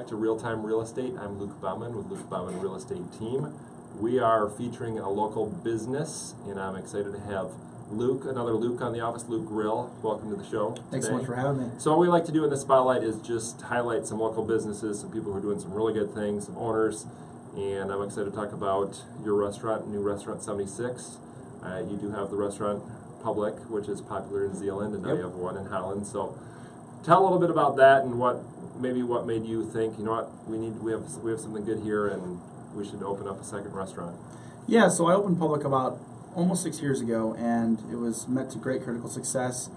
back to Real Time Real Estate. I'm Luke Bouman with Luke Bouman Real Estate Team. We are featuring a local business, and I'm excited to have Luke, another Luke on the office, Luke Grill. Welcome to the show today. Thanks so much for having me. So what we like to do in the spotlight is just highlight some local businesses, some people who are doing some really good things, some owners, and I'm excited to talk about your restaurant, new restaurant 76. You do have the restaurant Public, which is popular in Zeeland, and now you have one in Holland. So tell a little bit about that and what made you think, you know what, we have something good here and we should open up a second restaurant. Yeah, so I opened Public about almost 6 years ago, and it was met to great critical success,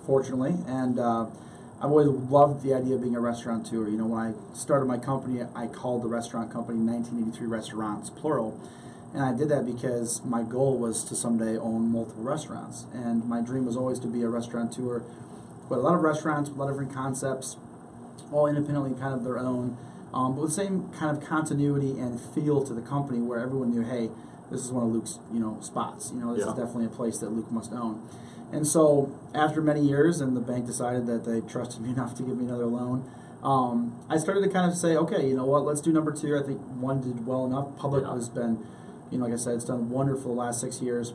fortunately. And I've always loved the idea of being a restaurateur. You know, when I started my company, I called the restaurant company 1983 Restaurants, plural. And I did that because my goal was to someday own multiple restaurants. And my dream was always to be a restaurateur. But a lot of restaurants, a lot of different concepts, all independently kind of their own, but with the same kind of continuity and feel to the company where everyone knew, hey, this is one of Luke's, spots. This is definitely a place that Luke must own. And so after many years, and the bank decided that they trusted me enough to give me another loan, I started to kind of say, okay, you know what, let's do number two. I think one did well enough. Public has been, like I said, it's done wonderful the last 6 years.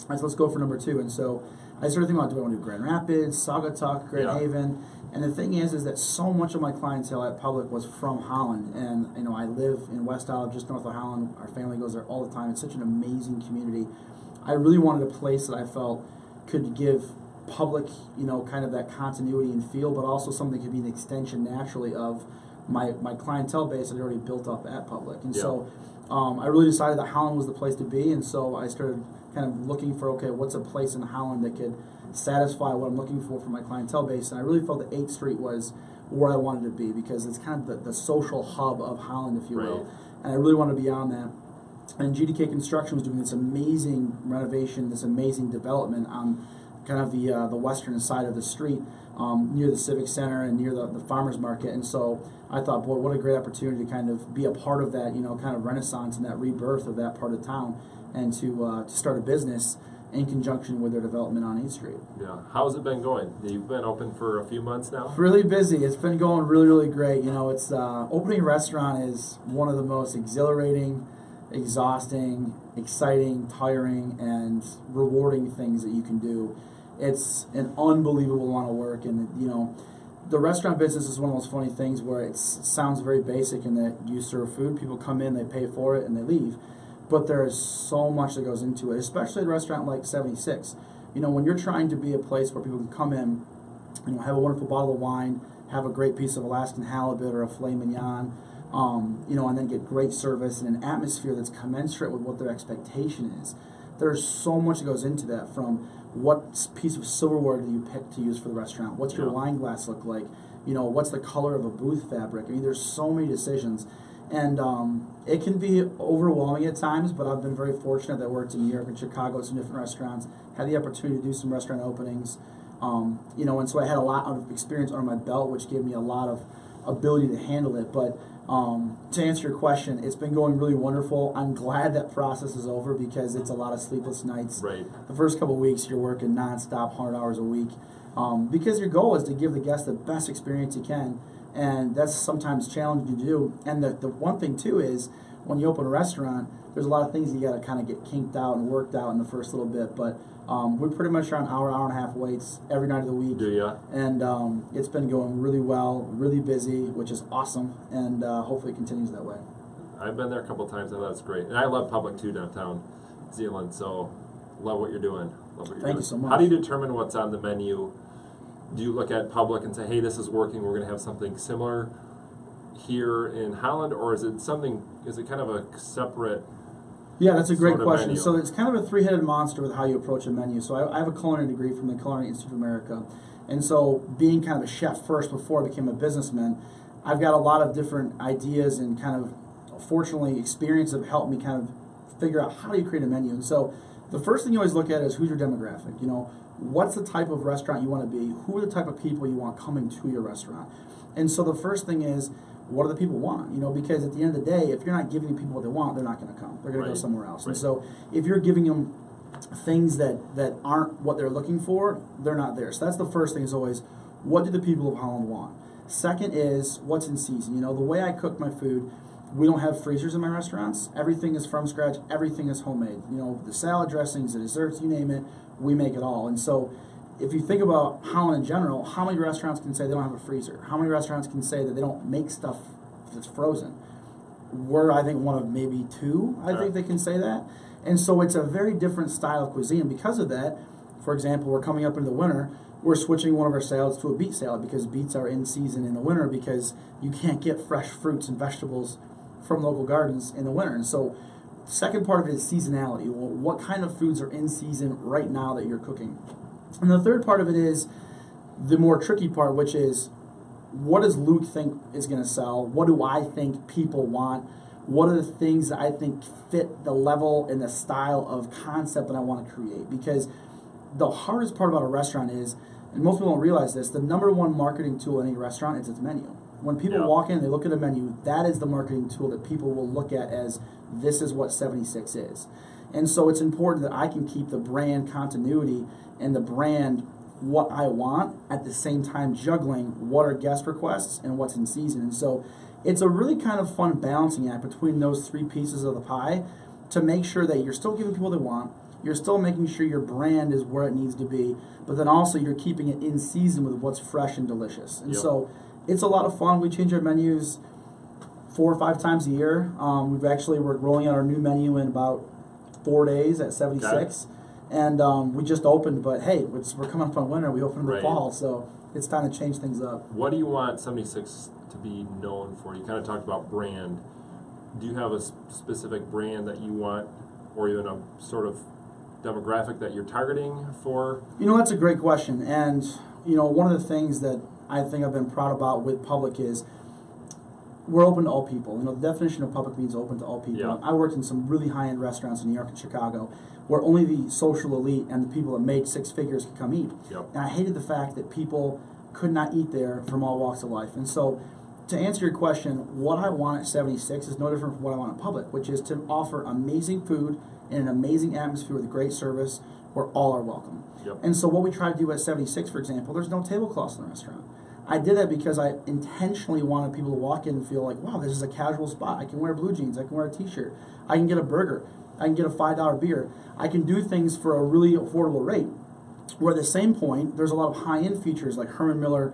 I said, let's go for number two. And so I started thinking about, do I want to do Grand Rapids, Saugatuck, Grand Haven? And the thing is that so much of my clientele at Public was from Holland. And, I live in West Isle, just north of Holland. Our family goes there all the time. It's such an amazing community. I really wanted a place that I felt could give Public, kind of that continuity and feel, but also something that could be an extension naturally of my clientele base that I already built up at Public. And so I really decided that Holland was the place to be, and so I started kind of looking for, okay, what's a place in Holland that could satisfy what I'm looking for my clientele base, and I really felt that 8th Street was where I wanted to be because it's kind of the social hub of Holland, if you will, and I really wanted to be on that. And GDK Construction was doing this amazing renovation, this amazing development on kind of the western side of the street, near the Civic Center and near the farmers market. And so I thought, boy, what a great opportunity to kind of be a part of that, kind of renaissance and that rebirth of that part of town, and to start a business in conjunction with their development on 8th Street. Yeah. How's it been going? You've been open for a few months now? Really busy. It's been going really, really great. It's opening a restaurant is one of the most exhilarating, exhausting, exciting, tiring, and rewarding things that you can do. It's an unbelievable amount of work, and the restaurant business is one of those funny things where it sounds very basic in that you serve food, people come in, they pay for it, and they leave. But there is so much that goes into it, especially at a restaurant like 76. When you're trying to be a place where people can come in, have a wonderful bottle of wine, have a great piece of Alaskan halibut or a filet mignon, and then get great service and an atmosphere that's commensurate with what their expectation is. There's so much that goes into that, from what piece of silverware do you pick to use for the restaurant? What's your wine glass look like? What's the color of a booth fabric? There's so many decisions. And it can be overwhelming at times, but I've been very fortunate that I worked in New York and Chicago at some different restaurants, had the opportunity to do some restaurant openings, and so I had a lot of experience under my belt, which gave me a lot of ability to handle it. But to answer your question, it's been going really wonderful. I'm glad that process is over because it's a lot of sleepless nights. Right. The first couple of weeks, you're working nonstop, 100 hours a week, because your goal is to give the guest the best experience you can. And that's sometimes challenging to do. And the one thing, too, is when you open a restaurant, there's a lot of things you got to kind of get kinked out and worked out in the first little bit. But we pretty much are on hour and a half waits every night of the week. Do ya? And it's been going really well, really busy, which is awesome. And hopefully it continues that way. I've been there a couple of times, and that's great. And I love Public, too, downtown Zeeland. So love what you're doing. Thank you so much. How do you determine what's on the menu? Do you look at Public and say, hey, this is working, we're going to have something similar here in Holland, or is it kind of a separate? Yeah, that's a great question. Menu? So it's kind of a three-headed monster with how you approach a menu. So I have a culinary degree from the Culinary Institute of America. And so being kind of a chef first before I became a businessman, I've got a lot of different ideas and kind of, fortunately, experience have helped me kind of figure out how do you create a menu. And so the first thing you always look at is who's your demographic. What's the type of restaurant you want to be? Who are the type of people you want coming to your restaurant? And so the first thing is, what do the people want? Because at the end of the day, if you're not giving people what they want, they're not going to come. They're going to go somewhere else. And so if you're giving them things that aren't what they're looking for, they're not there. So that's the first thing, is always, what do the people of Holland want? Second is what's in season. You know, the way I cook my food, we don't have freezers in my restaurants. Everything is from scratch. Everything is homemade. You know, the salad dressings, the desserts, you name it, we make it all. And so if you think about Holland in general, how many restaurants can say they don't have a freezer? How many restaurants can say that they don't make stuff that's frozen? We're, I think, one of maybe two, I think they can say that. And so it's a very different style of cuisine. Because of that, for example, we're coming up into the winter, we're switching one of our salads to a beet salad because beets are in season in the winter because you can't get fresh fruits and vegetables from local gardens in the winter. And so the second part of it is seasonality. Well, what kind of foods are in season right now that you're cooking? And the third part of it is the more tricky part, which is what does Luke think is going to sell? What do I think people want? What are the things that I think fit the level and the style of concept that I want to create? Because the hardest part about a restaurant is, and most people don't realize this, the number one marketing tool in any restaurant is its menu. When people walk in, they look at a menu, that is the marketing tool that people will look at as this is what 76 is. And so it's important that I can keep the brand continuity and the brand what I want at the same time juggling what are guest requests and what's in season. And so it's a really kind of fun balancing act between those three pieces of the pie to make sure that you're still giving people what they want, you're still making sure your brand is where it needs to be, but then also you're keeping it in season with what's fresh and delicious. And so it's a lot of fun. We change our menus 4 or 5 times a year. We're rolling out our new menu in about 4 days at 76. And we just opened, but hey, we're coming up on winter. We open in the fall, so it's time to change things up. What do you want 76 to be known for? You kind of talked about brand. Do you have a specific brand that you want, or even a sort of demographic that you're targeting for? You know, that's a great question. And, you know, one of the things that I think I've been proud about with Public is we're open to all people. You know, the definition of Public means open to all people. Yeah. I worked in some really high-end restaurants in New York and Chicago where only the social elite and the people that made 6 figures could come eat. And I hated the fact that people could not eat there from all walks of life. And so to answer your question, what I want at 76 is no different from what I want at Public, which is to offer amazing food in an amazing atmosphere with great service where all are welcome. And so what we try to do at 76, for example, there's no tablecloths in the restaurant. I did that because I intentionally wanted people to walk in and feel like, wow, this is a casual spot. I can wear blue jeans. I can wear a t-shirt. I can get a burger. I can get a $5 beer. I can do things for a really affordable rate. Where at the same point, there's a lot of high-end features like Herman Miller,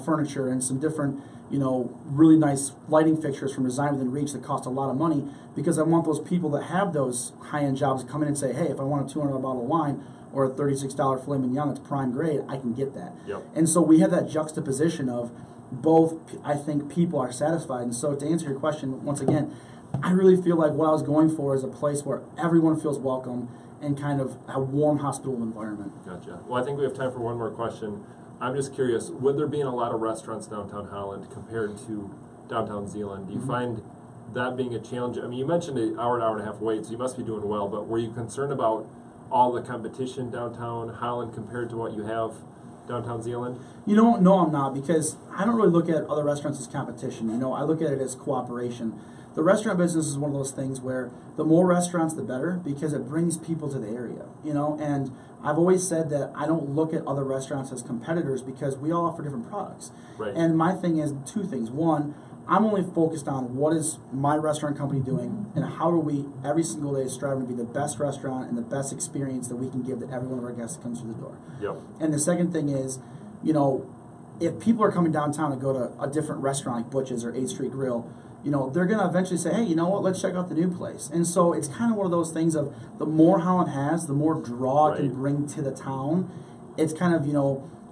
furniture and some different, really nice lighting fixtures from Design Within Reach that cost a lot of money because I want those people that have those high-end jobs to come in and say, hey, if I want a $200 bottle of wine or a $36 filet mignon that's prime grade, I can get that. And so we have that juxtaposition of both, I think, people are satisfied. And so to answer your question, once again, I really feel like what I was going for is a place where everyone feels welcome and kind of a warm, hospitable environment. Gotcha. Well, I think we have time for one more question. I'm just curious, with there being a lot of restaurants downtown Holland compared to downtown Zeeland, do you find that being a challenge? I mean, you mentioned an hour and a half wait, so you must be doing well, but were you concerned about all the competition downtown Holland compared to what you have downtown Zeeland? No, I'm not, because I don't really look at other restaurants as competition. I look at it as cooperation. The restaurant business is one of those things where the more restaurants, the better, because it brings people to the area, and I've always said that I don't look at other restaurants as competitors because we all offer different products. And my thing is 2 things. One, I'm only focused on what is my restaurant company doing and how are we every single day striving to be the best restaurant and the best experience that we can give to every one of our guests that comes through the door. And the second thing is, if people are coming downtown to go to a different restaurant like Butch's or 8th Street Grill, they're going to eventually say, hey, you know what, let's check out the new place. And so it's kind of one of those things of the more Holland has, the more draw it can bring to the town. It's kind of,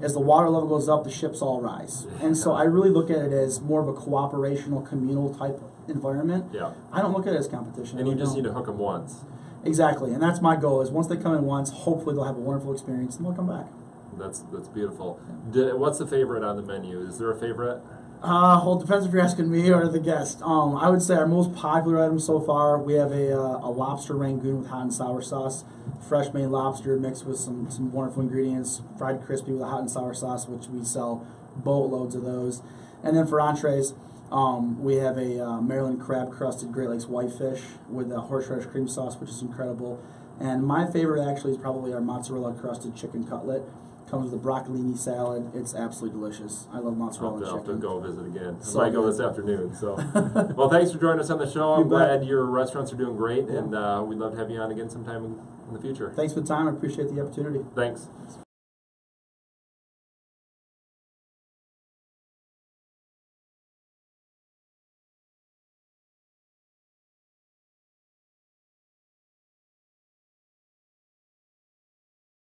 as the water level goes up, the ships all rise. And so I really look at it as more of a cooperational, communal type environment. I don't look at it as competition. And you just need to hook them once. Exactly. And that's my goal, is once they come in once, hopefully they'll have a wonderful experience and they'll come back. That's beautiful. What's the favorite on the menu? Is there a favorite? Well, it depends if you're asking me or the guest. I would say our most popular item so far, we have a lobster rangoon with hot and sour sauce, fresh made lobster mixed with some wonderful ingredients, fried crispy with a hot and sour sauce, which we sell boatloads of those. And then for entrees, we have a Maryland crab crusted Great Lakes whitefish with a horseradish cream sauce, which is incredible. And my favorite actually is probably our mozzarella crusted chicken cutlet, Comes with a broccolini salad. It's absolutely delicious. I love mozzarella I'll have to chicken. go visit again. I So might go good. this afternoon. So, well, thanks for joining us on the show. I'm You bet. glad your restaurants are doing great, Yeah. and we'd love to have you on again sometime in the future. Thanks for the time. I appreciate the opportunity. Thanks.